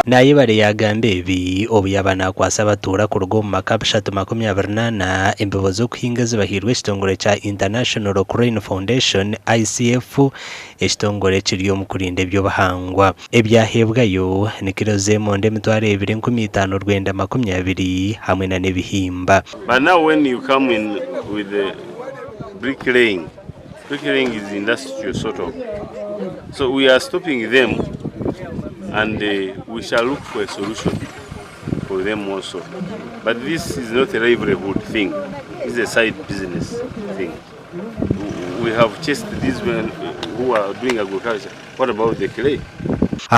naye bari yagambe ebi obuyabana kwasa batura ku rugo mu makabishatu 28 embibo zo kuhinga zibahirwe ekitongole kya International Crane Foundation ICF ekitongole kiri mu kurinda eby'obuhangwa ebyahebwayo ni kilo z'emonde emitwaro 2,520 hamwe na n'ebihimba. But now when you come in with the bricklaying is industrial sort of, so we are stopping them and we shall look for a solution for them also. But this is not a livelihood thing, it's a side business thing. We have chased these men who are doing agriculture. What about the clay?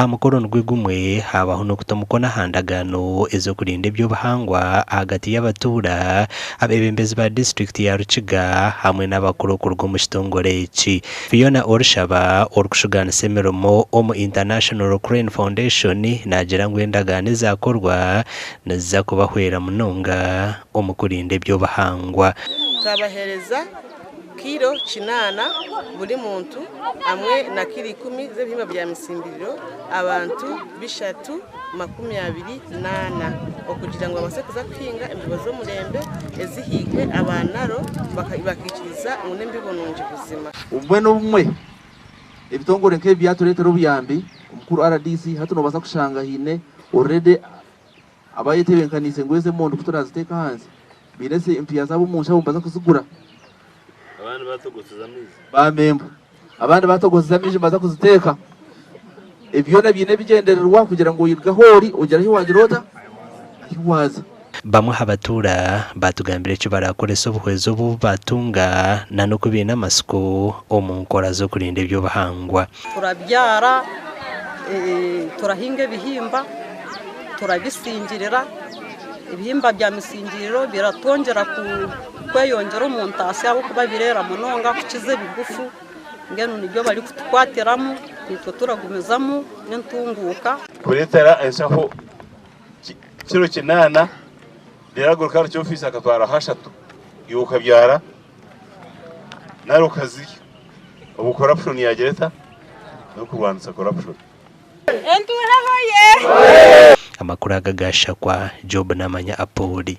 Mukoro gumwe habaho no kutomukona handagano ezo kurinda eby'obuhangwa hagati y'abatura abebembezi ba district ya Rukiga hamwe n'abakuru ku rwo mu kitongole eki. Fiona Orshaba orkushuganisa emirimo omu International Crane Foundation nagira ngu endagano ezakorwa niziza kubahwera munonga omu kurinda eby'obuhangwa. Twabahereza kilo 8 buli muntu amwe na kilo 10 z'ebihimba bya misimbiriro abantu 328 okugira ngo babase kuza kuhinga embibo z'omurembe ezihigwe abanaro bakikiriza n'embibononje buzima. Ubwe n'ubumwe ebitongore nk'ebyaturetera obuyambi omukuru RDC hatu no basa kushanga hine already abayetebenkanise ngweze mondo kuturaziteka hanze birese impiya zabo munsha bumbaza kuzigura. Abandi batogoseza mizi bamemba abandi batogoseza mizi baza kuziteka ebyo nabyine bigendererwa kugira ngo yirgahori ugeraho wagirota hiwaza. Bamwe habatura batugambire cyo barakoresa obuhwezo bubatunga na no kubina amasuku omu nkora zo kurinda eby'obuhangwa. Turabyara turahinga ebihimba turabisingirira ibihimba bya misingiriro biratongera kweyongera mu ntasi abo kuba birera munonga kukize bigufu ngeno nibyo bari kutwateramo nitwe turagumizamo n'intunguka kuretera ensaho kilo 8 liraguruka cyo office akatwara hashatu yukabyara naro kazi ubu corruption yagereta no kurwanisa corruption. Amakuru agagasha kwa Job namanya Apoli.